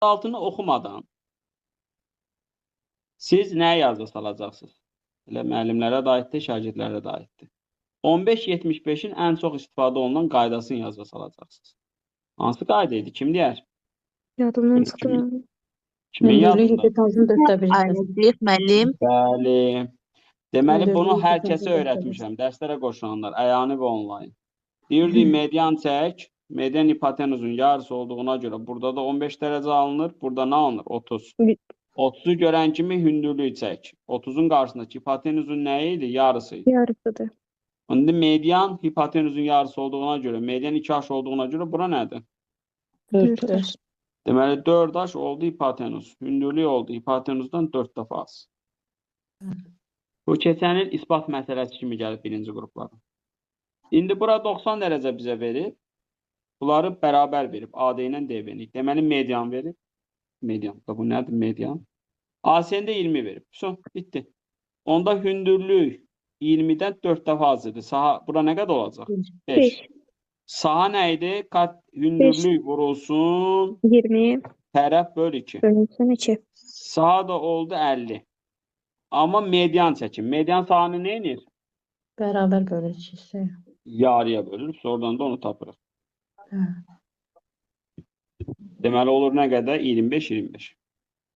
altını oxumadan siz nəyə yazı salacaqsınız? Elə müəllimlərə də aiddir, şagirdlərə də aiddir. 15-75-in ən çox istifadə olunan qaydasını yazı salacaqsınız. Hansı qayda idi? Kim deyər? Yadımdan çıxdı. Kimin Hündürlük yadında? hipotenuzun 4'te 1 hissəsi. Ayrıcıyıq müəllim. Bəli. Deməli, bunu Hündürlük hər hipotenuzun kəsə dörtte öyrətmişəm. Dərslərə qoşulanlar, əyani və onlayn. Deyirdik, median çək. Median hipotenuzun yarısı olduğuna görə burada da 15 dərəcə alınır. Burada nə alınır? 30. 30'u görən kimi hündürlüyü çək. 30'un qarşısındakı hipotenuzun nəyi idi? Yarısı idi. Yarısıdır. İndi median hipotenuzun yarısı olduğuna görə, median 2h olduğuna görə bura nədir? 4'tür. Deməli 4h oldu hipotenuz. Hündürlük oldu hipotenuzdan 4 dəfə az. Bu keçən il isbat məsələsi kimi gəlib birinci qruplara. İndi bura 90 dərəcə bizə verib. Bunları bərabər verib. AD ilə DB-lik. Deməli median verib. Median. Bu nədir median? ASN-də 20 verib. Son, bitti. Onda hündürlük 20-dən 4 dəfə az idi. Saha, bura nə qədər olacaq? 5. Saha nə idi? Hündürlük vurulsun. 20 Tərəf böl 2. bölünsün 2. Saha da oldu 50. Amma median çəkin. Median sahanı nə edir? Beraber böleceğiz. Yarıya bölür. Sonradan da onu tapırıq. Hə. Deməli olur nə qədər? 25-25.